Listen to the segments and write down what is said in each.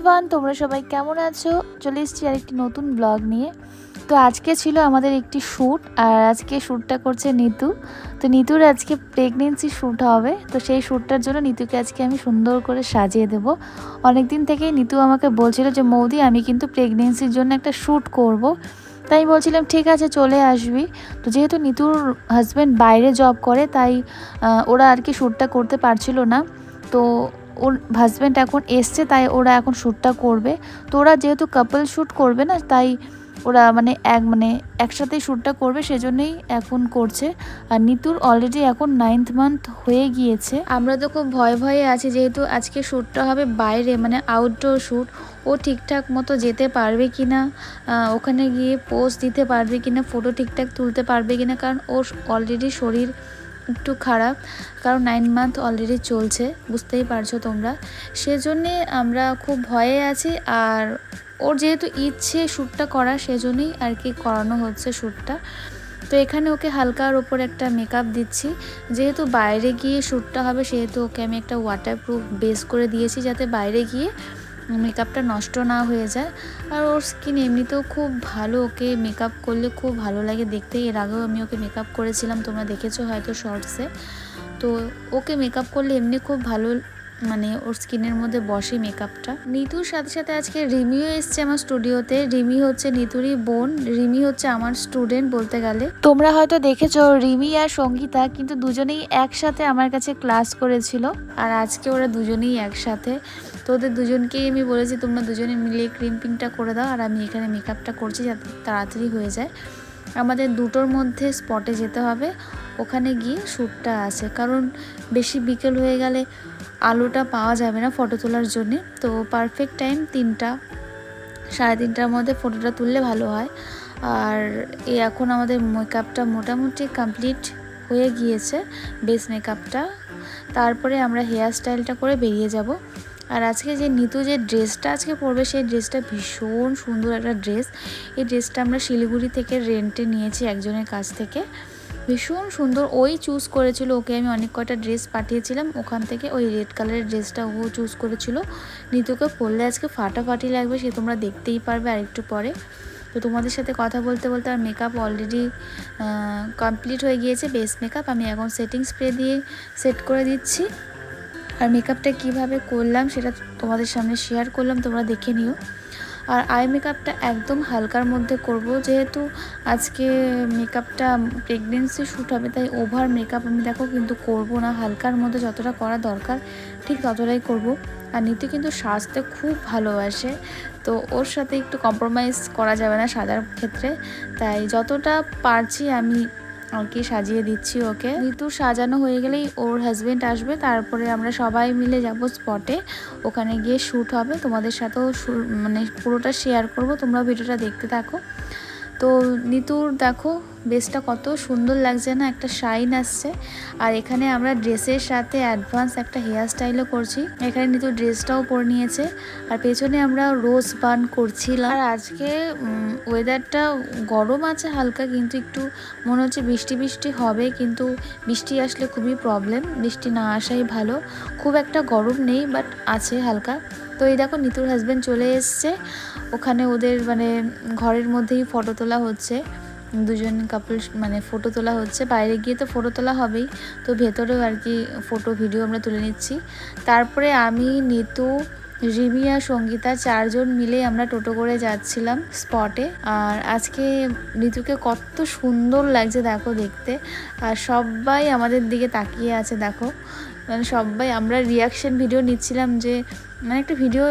Everyone, তোমরা সবাই কেমন আছো? চলে এসেছি আরেকটি নতুন ব্লগ নিয়ে। তো আজকে ছিল আমাদের একটি শ্যুট, আর আজকে শ্যুটটা করছে নিতু। তো নিতুর আজকে প্রেগনেন্সি শ্যুট হবে, তো সেই শ্যুটটার জন্য নিতুকে আজকে আমি সুন্দর করে সাজিয়ে দেব। অনেক দিন থেকেই নিতু আমাকে বলছিল যে মৌদি আমি কিন্তু প্রেগনেন্সির জন্য একটা শ্যুট করব। তাই বলছিলাম ঠিক আছে চলে আসবি। তো যেহেতু নিতুর হাজব্যান্ড বাইরে জব করে, তাই ওরা আর কি শ্যুটটা করতে পারছিল না। তো ওর হাজব্যান্ড এখন এসছে, তাই ওরা এখন শ্যুটটা করবে। তো ওরা যেহেতু কাপল শ্যুট করবে না, তাই ওরা একসাথেই শ্যুটটা করবে, সেজন্যই এখন করছে। আর নিতুর অলরেডি এখন 9th মান্থ হয়ে গিয়েছে। আমরা তো খুব ভয়ে আছি, যেহেতু আজকে শ্যুটটা হবে বাইরে, আউটডোর শ্যুট। ও ঠিকঠাক মতো যেতে পারবে কি না, ওখানে গিয়ে পোজ দিতে পারবে কি না, ফটো ঠিকঠাক তুলতে পারবে কি না, কারণ ওর অলরেডি শরীর একটু খারাপ, কারণ 9 মান্থ অলরেডি চলছে, বুঝতেই পারছো তোমরা। সেজন্যে আমরা খুব ভয়ে আছি। আর ওর যেহেতু ইচ্ছে শ্যুটটা করা, সেজন্যই আর কি করানো হচ্ছে শ্যুটটা। তো এখানে ওকে হালকার ওপর একটা মেকআপ দিচ্ছি। যেহেতু বাইরে গিয়ে শ্যুটটা হবে, সেহেতু ওকে আমি একটা ওয়াটারপ্রুফ বেস করে দিয়েছি, যাতে বাইরে গিয়ে মেকআপটা নষ্ট না হয়ে যায়। আর ওর স্কিন এমনিতেও খুব ভালো, ওকে মেকআপ করলে খুব ভালো লাগে দেখতে। এর আগেও আমি ওকে মেকআপ করেছিলাম, তোমরা দেখেছো হয়তো শর্টসে। তো ওকে মেকআপ করলে এমনি খুব ভালো, ওর স্কিনের মধ্যে বসে মেকআপটা। নিতুর সাথে সাথে আজকে রিমিও এসছে আমার স্টুডিওতে। রিমি হচ্ছে নিতুরই বোন, রিমি হচ্ছে আমার স্টুডেন্ট বলতে গেলে। তোমরা হয়তো দেখেছো রিমি আর সঙ্গীতা কিন্তু দুজনেই একসাথে আমার কাছে ক্লাস করেছিল, আর আজকে ওরা দুজনেই একসাথে। তো ওদের দুজনকেই আমি বলেছি তোমরা দুজনে মিলে ক্রিম্পিংটা করে দাও, আর আমি এখানে মেকআপটা করছি যাতে তাড়াতাড়ি হয়ে যায়। আমাদের দুটোর মধ্যে স্পটে যেতে হবে, ওখানে গিয়ে শ্যুটটা আছে, কারণ বেশি বিকেল হয়ে গেলে আলোটা পাওয়া যাবে না ফটো তোলার জন্যে। তো পারফেক্ট টাইম 3টা, 3:30টার মধ্যে ফটোটা তুললে ভালো হয়। আর এখন আমাদের মেকআপটা মোটামুটি কমপ্লিট হয়ে গিয়েছে, বেস মেকআপটা। তারপরে আমরা হেয়ার স্টাইলটা করে বেরিয়ে যাব। আর আজকে যে নিতু যে ড্রেসটা আজকে পরবে, সেই ড্রেসটা ভীষণ সুন্দর একটা ড্রেস। এই ড্রেসটা আমরা শিলিগুড়ি থেকে রেন্টে নিয়েছি একজনের কাছ থেকে, ভীষণ সুন্দর। ওই চুজ করেছিল, ওকে আমি অনেক কয়টা ড্রেস পাঠিয়েছিলাম, ওখান থেকে ওই রেড কালারের ড্রেসটা ও চুজ করেছিল। নিতুকে পরলে আজকে ফাটাফাটি লাগবে, সে তোমরা দেখতেই পারবে আরেকটু পরে। তো তোমাদের সাথে কথা বলতে বলতে আর মেকআপ অলরেডি কমপ্লিট হয়ে গিয়েছে, বেস মেকআপ। আমি এখন সেটিং স্প্রে দিয়ে সেট করে দিচ্ছি। আর মেকআপটা কিভাবে করলাম সেটা তোমাদের সামনে শেয়ার করলাম, তোমরা দেখে নিও। আর আই মেকআপটা একদম হালকার মধ্যে করব, যেহেতু আজকে মেকআপটা প্রেগনেন্সি শ্যুট হবে, তাই ওভার মেকআপ আমি দেখো কিন্তু করব না। হালকার মধ্যে যতটা করা দরকার ঠিক ততটাই করব। আর নিতু কিন্তু সাজতে খুব ভালোবাসে, তো ওর সাথে একটু কম্প্রোমাইজ করা যাবে না সাজার ক্ষেত্রে, তাই যতটা পারছি আমি আর কি সাজিয়ে দিচ্ছি ওকে। নিতু সাজানো হয়ে গেলেই ওর হাজব্যান্ড আসবে, তারপরে আমরা সবাই মিলে যাব স্পটে, ওখানে গিয়ে শ্যুট হবে। তোমাদের সাথেও পুরোটা শেয়ার করব, তোমরা ভিডিওটা দেখতে থাকো। তো নিতুর দেখো বেসটা কত সুন্দর লাগছে না, একটা শাইন আসছে। আর এখানে আমরা ড্রেসের সাথে অ্যাডভান্স একটা হেয়ার স্টাইলও করছি। এখানে নিতু ড্রেসটাও পরে নিয়েছে, আর পেছনে আমরা রোজ বান করছিলাম। আর আজকে ওয়েদারটা গরম আছে হালকা, কিন্তু একটু মনে হচ্ছে বৃষ্টি বৃষ্টি হবে, কিন্তু বৃষ্টি আসলে খুবই প্রবলেম, বৃষ্টি না আসাই ভালো। খুব একটা গরম নেই, বাট আছে হালকা। তো এই দেখো নিতুর হাজব্যান্ড চলে এসছে, ওখানে ওদের ঘরের মধ্যেই ফটো তোলা হচ্ছে, দুজন কাপল ফটো তোলা হচ্ছে। বাইরে গিয়ে তো ফটো তোলা হবেই, তো ভেতরেও আর কি ফটো ভিডিও আমরা তুলে নিচ্ছি। তারপরে আমি, নিতু, রিমি আর সঙ্গীতা 4 জন মিলে আমরা টোটো করে যাচ্ছিলাম স্পটে। আর আজকে নিতুকে কত সুন্দর লাগছে দেখো দেখতে, আর সবাই আমাদের দিকে তাকিয়ে আছে দেখো, সবাই আমরা রিয়াকশন ভিডিও নিচ্ছিলাম, যে একটা ভিডিও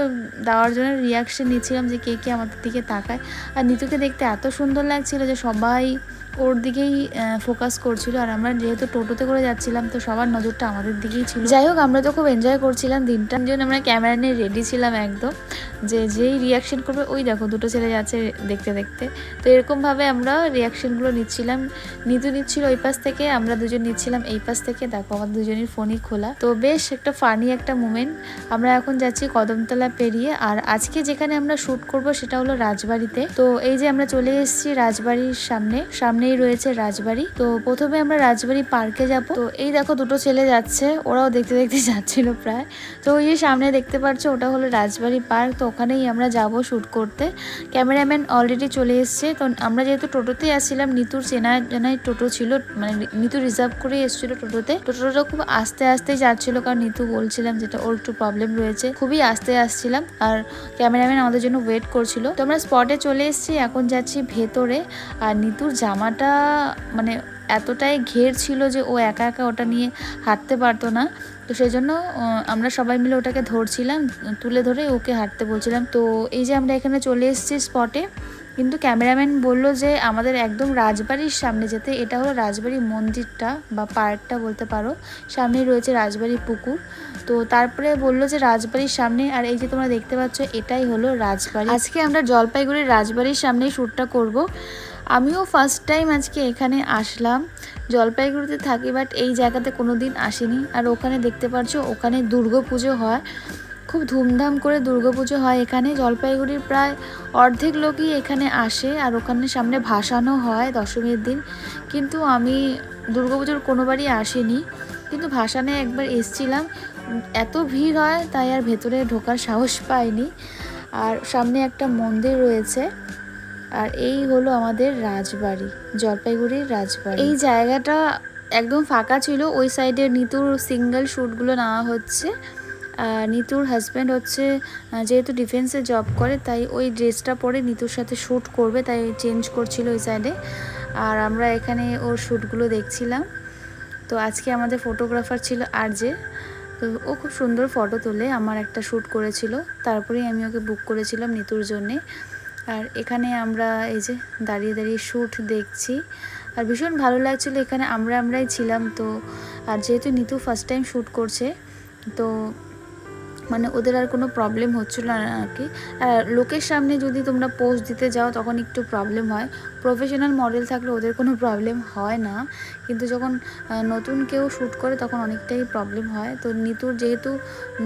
দেওয়ার জন্য রিয়াকশন নিচ্ছিলাম যে কে কে আমাদের দিকে তাকায়। আর নিতুকে দেখতে এত সুন্দর লাগছিল যে সবাই ওর দিকেই ফোকাস করছিল। আর আমরা যেহেতু টোটোতে করে যাচ্ছিলাম, তো সবার নজরটা আমাদের দিকেই ছিল। যাই হোক, আমরা তো খুব এনজয় করছিলাম দিনটা, জন্য আমরা ক্যামেরা নিয়ে রেডি ছিলাম একদম, যে যেই রিয়াকশন করবে ওই দেখো দুটো ছেলে যাচ্ছে দেখতে দেখতে। তো এরকমভাবে আমরা রিয়াকশনগুলো নিচ্ছিলাম। নিতু নিচ্ছিল ওই পাশ থেকে, আমরা দুজন নিচ্ছিলাম এই পাশ থেকে। দেখো আমার দুজনের ফোনই খোলা। তো বেশ একটা ফানি একটা মোমেন্ট। আমরা এখন যাচ্ছি কদমতলা পেরিয়ে। আর আজকে যেখানে আমরা শ্যুট করব সেটা হলো রাজবাড়িতে। তো এই যে আমরা চলে এসেছি রাজবাড়ির সামনে সামনেই রয়েছে রাজবাড়ি। তো প্রথমে আমরা রাজবাড়ি পার্কে যাব। তো এই দেখো দুটো ছেলে যাচ্ছে, ওরাও দেখতে দেখতে যাচ্ছিল প্রায়। তো ওই যে সামনে দেখতে পাচ্ছ ওটা হলো রাজবাড়ি পার্ক। তো ওখানেই আমরা যাব শ্যুট করতে। ক্যামেরাম্যান অলরেডি চলে এসছে। তো আমরা যেহেতু টোটোতেই আসছিলাম, নিতুর চেনাই টোটো ছিল, মানে নিতু রিজার্ভ করে এসেছিল টোটোতে। টোটোটা খুব আস্তে আস্তে যাচ্ছিল, কারণ নিতু বলছিলাম যেটা ওর একটু প্রবলেম রয়েছে, খুবই আস্তে আসছিলাম। আর ক্যামেরাম্যান আমাদের জন্য ওয়েট করছিল। তো আমরা স্পটে চলে এসেছি, এখন যাচ্ছি ভেতরে। আর নিতুর জামাটা মানে এতটাই ঘের ছিল যে ও একা একা ওটা নিয়ে হাঁটতে পারতো না। তো সেই জন্য আমরা সবাই মিলে ওটাকে ধরছিলাম, তুলে ধরে ওকে হাঁটতে বলছিলাম। তো এই যে আমরা এখানে চলে এসেছি স্পটে, কিন্তু ক্যামেরাম্যান বলল যে আমাদের একদম রাজবাড়ির সামনে যেতে। এটা হলো রাজবাড়ি মন্দিরটা বা পার্কটা বলতে পারো, সামনেই রয়েছে রাজবাড়ি পুকুর। তো তারপরে বললো যে রাজবাড়ির সামনে, আর এই যে তোমরা দেখতে পাচ্ছ এটাই হলো রাজবাড়ি। আজকে আমরা জলপাইগুড়ির রাজবাড়ির সামনেই শ্যুটটা করব। আমিও ফার্স্ট টাইম আজকে এখানে আসলাম। জলপাইগুড়িতে থাকি বাট এই জায়গাতে কোনো দিন আসিনি। আর ওখানে দেখতে পাচ্ছ ওখানে দুর্গাপুজো হয়, খুব ধুমধাম করে দুর্গাপুজো হয় এখানে। জলপাইগুড়ির প্রায় অর্ধেক লোকই এখানে আসে, আর ওখানে সামনে ভাসানো হয় দশমীর দিন। কিন্তু আমি দুর্গাপুজোর কোনোবারই আসিনি, কিন্তু ভাসানে একবার এসছিলাম। এত ভিড় হয় তাই আর ভেতরে ঢোকার সাহস পাইনি। আর সামনে একটা মন্দির রয়েছে। আর এই হলো আমাদের রাজবাড়ি, জলপাইগুড়ির রাজবাড়ি। এই জায়গাটা একদম ফাঁকা ছিল, ওই সাইডে নিতুর সিঙ্গেল শ্যুটগুলো নেওয়া হচ্ছে। নিতুর হাজব্যান্ড হচ্ছে যেহেতু ডিফেন্সে জব করে, তাই ওই ড্রেসটা পরে নিতুর সাথে শ্যুট করবে, তাই চেঞ্জ করছিল ওই সাইডে। আর আমরা এখানে ওর শ্যুটগুলো দেখছিলাম। তো আজকে আমাদের ফটোগ্রাফার ছিল আরজে। তো ও খুব সুন্দর ফটো তোলে, আমার একটা শ্যুট করেছিল, তারপরেই আমি ওকে বুক করেছিলাম নিতুর জন্যে। আর এখানে আমরা এই যে দাঁড়িয়ে দাঁড়িয়ে শ্যুট দেখছি, আর ভীষণ ভালো লাগছিলো। এখানে আমরাই ছিলাম। তো আর যেহেতু নিতু ফার্স্ট টাইম শ্যুট করছে, তো মানে ওদের আর কোনো প্রবলেম হচ্ছিল না আর কি। লোকের সামনে যদি তোমরা পোজ দিতে যাও তখন একটু প্রবলেম হয়। প্রফেশনাল মডেল থাকলে ওদের কোনো প্রবলেম হয় না, কিন্তু যখন নতুন কেউ শ্যুট করে তখন অনেকটাই প্রবলেম হয়। তো নিতুর যেহেতু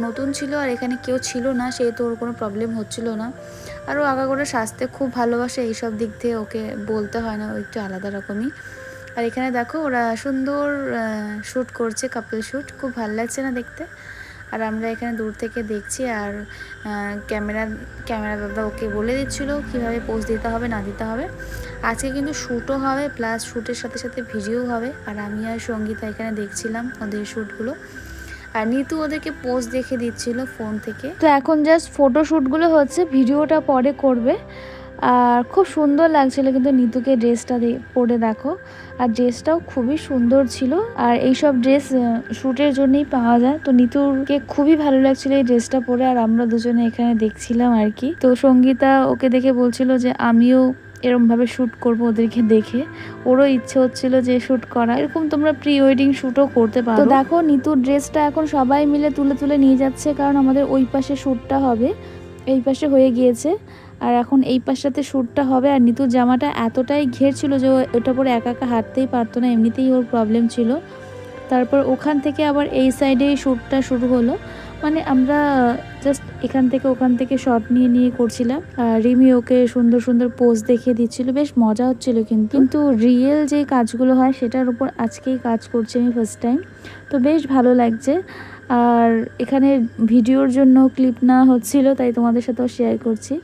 নতুন ছিল আর এখানে কেউ ছিল না, সেহেতু ওর কোনো প্রবলেম হচ্ছিল না। আর ও আগাগোড়া সাজতে খুব ভালোবাসে, এইসব দিক থেকে ওকে বলতে হয় না, ও একটু আলাদা রকমই। আর এখানে দেখো ওরা সুন্দর শ্যুট করছে, কাপল শ্যুট, খুব ভালো লাগছে না দেখতে। আর আমরা এখানে দূর থেকে দেখছি। আর ক্যামেরা দাদা ওকে বলে দিচ্ছিল কীভাবে পোজ দিতে হবে না দিতে হবে। আজকে কিন্তু শ্যুটও হবে, প্লাস শ্যুটের সাথে সাথে ভিডিও হবে। আর আমি আর সঙ্গীতা এখানে দেখছিলাম ওদের শ্যুটগুলো, আর নিতু ওদেরকে পোজ দেখে দিচ্ছিল ফোন থেকে। তো এখন জাস্ট ফটো শ্যুটগুলো হচ্ছে, ভিডিওটা পরে করবে। আর খুব সুন্দর লাগছিল কিন্তু নিতুকে ড্রেসটা পরে দেখো, আর ড্রেসটাও খুবই সুন্দর ছিল। আর এইসব ড্রেস শ্যুটের জন্যই পাওয়া যায়। তো নিতুকে খুবই ভালো লাগছিল এই ড্রেসটা পরে, আর আমরা দুজনে এখানে দেখছিলাম আর কি। তো সঙ্গীতা ওকে দেখে বলছিল যে আমিও এরমভাবে শ্যুট করব ওদেরকে দেখে, ওরও ইচ্ছে হচ্ছিল যে শ্যুট করা। এরকম তোমরা প্রি ওয়েডিং শ্যুটও করতে পারো। তো দেখো নিতুর ড্রেসটা এখন সবাই মিলে তুলে তুলে নিয়ে যাচ্ছে, কারণ আমাদের ওই পাশে শ্যুটটা হবে, এই পাশে হয়ে গিয়েছে। আর এখন এই পাশটাতে শ্যুটটা হবে। আর নিতুর জামাটা এতটাই ঘের ছিল যে ওটা পরে একা একা হাঁটতেই পারতো না, এমনিতেই ওর প্রবলেম ছিল। তারপর ওখান থেকে আবার এই সাইডে শ্যুটটা শুরু হলো, মানে আমরা জাস্ট ওখান থেকে শট নিয়ে করছিলাম। আর রিমি ওকে সুন্দর সুন্দর পোজ দেখিয়ে দিচ্ছিল, বেশ মজা হচ্ছিল। কিন্তু রিয়েল যে কাজগুলো হয় সেটার উপর আজকেই কাজ করছি আমি ফার্স্ট টাইম, তো বেশ ভালো লাগছে। আর এখানে ভিডিওর জন্য ক্লিপ নেওয়া হচ্ছিল, তাই তোমাদের সাথেও শেয়ার করছি।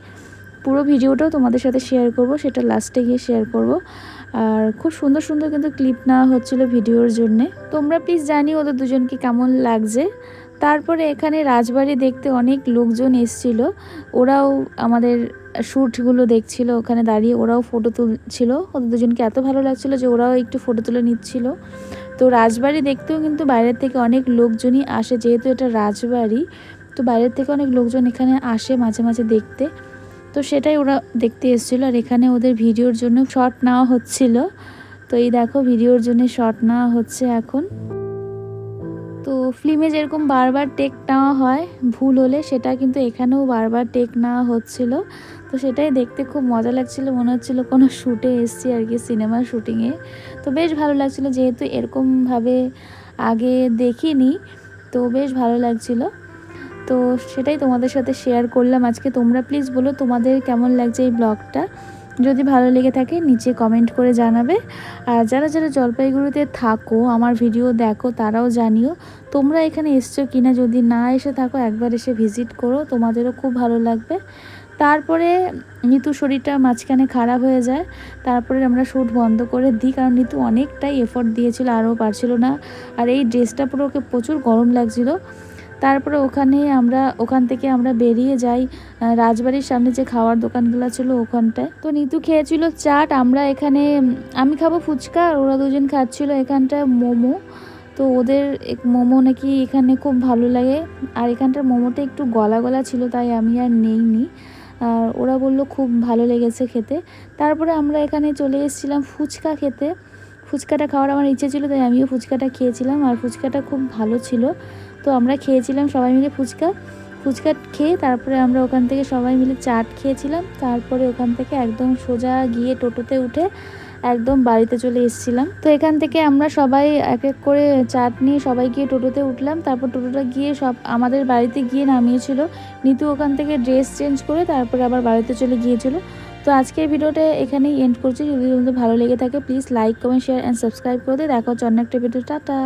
পুরো ভিডিওটাও তোমাদের সাথে শেয়ার করব, সেটা লাস্টে গিয়ে শেয়ার করব। আর খুব সুন্দর সুন্দর কিন্তু ক্লিপ নেওয়া হচ্ছিল ভিডিওর জন্যে। তোমরা প্লিজ জানিও ওদের দুজনকে কেমন লাগছে। তারপরে এখানে রাজবাড়ি দেখতে অনেক লোকজন এসছিল, ওরাও আমাদের শ্যুটগুলো দেখছিল, ওখানে দাঁড়িয়ে ওরাও ফটো তুলছিল। ওদের দুজনকে এত ভালো লাগছিল যে ওরাও একটু ফটো তুলে নিচ্ছিল। তো রাজবাড়ি দেখতেও কিন্তু বাইরের থেকে অনেক লোকজনই আসে, যেহেতু এটা রাজবাড়ি, তো বাইরের থেকে অনেক লোকজন এখানে আসে মাঝে মাঝে দেখতে। তো সেটাই ওরা দেখতে এসেছিলো। আর এখানে ওদের ভিডিওর জন্য শট নেওয়া হচ্ছিল। তো এই দেখো ভিডিওর জন্য শট নেওয়া হচ্ছে এখন। তো ফিল্মে যেরকম বারবার টেক নেওয়া হয় ভুল হলে, সেটা কিন্তু এখানেও বারবার টেক নেওয়া হচ্ছিল। তো সেটাই দেখতে খুব মজা লাগছিল, মনে হচ্ছিল কোনো শ্যুটে এসছি আর কি, সিনেমার শ্যুটিংয়ে। তো বেশ ভালো লাগছিল, যেহেতু এরকমভাবে আগে দেখিনি, তো বেশ ভালো লাগছিল। তো সেটাই তোমাদের সাথে শেয়ার করলাম আজকে। তোমরা প্লিজ বলো তোমাদের কেমন লাগছে এই ব্লগটা। যদি ভালো লেগে থাকে নিচে কমেন্ট করে জানাবে। আর যারা যারা জলপাইগুড়িতে থাকো, আমার ভিডিও দেখো, তারাও জানিও তোমরা এখানে এসছো কিনা। যদি না এসে থাকো একবার এসে ভিজিট করো, তোমাদেরও খুব ভালো লাগবে। তারপরে নিতু শরীরটা মাঝখানে খারাপ হয়ে যায়, তারপরে আমরা শ্যুট বন্ধ করে দিই, কারণ নিতু অনেকটাই এফোর্ট দিয়েছিল, আরও পারছিল না। আর এই ড্রেসটা পুরো ওকে প্রচুর গরম লাগছিল। তারপরে ওখান থেকে আমরা বেরিয়ে যাই রাজবাড়ির সামনে যে খাওয়ার দোকানগুলো ছিল ওখানটায়। তো নিতু খেয়েছিল চাট, আমরা এখানে আমি খাবো ফুচকা, আর ওরা দুজন খাচ্ছিল এখানটায় মোমো। তো ওদের মোমো নাকি এখানে খুব ভালো লাগে, আর এখানটার মোমোটা একটু গলা গলা ছিল, তাই আমি আর নেইনি। আর ওরা বললো খুব ভালো লেগেছে খেতে। তারপরে আমরা এখানে চলে এসেছিলাম ফুচকা খেতে। ফুচকাটা খাওয়ার আমার ইচ্ছে ছিল, তাই আমিও ফুচকাটা খেয়েছিলাম, আর ফুচকাটা খুব ভালো ছিল। তো আমরা খেয়েছিলাম সবাই মিলে ফুচকা খেয়ে তারপরে আমরা ওখান থেকে সবাই মিলে চাট খেয়েছিলাম। তারপরে ওখান থেকে একদম সোজা গিয়ে টোটোতে উঠে একদম বাড়িতে চলে এসেছিলাম। তো এখান থেকে আমরা সবাই এক এক করে চাট নিয়ে সবাই গিয়ে টোটোতে উঠলাম। তারপর টোটোটা গিয়ে সব আমাদের বাড়িতে গিয়ে নামিয়েছিল। নিতু ওখান থেকে ড্রেস চেঞ্জ করে তারপরে আবার বাড়িতে চলে গিয়েছিল। তো আজকের ভিডিওটা এখানেই এন্ড করছি। যদি তোমাদের ভালো লেগে থাকে please like, comment, share and subscribe করে দিয়ে দেখা হচ্ছে অন্য একটা ভিডিও। টাটা।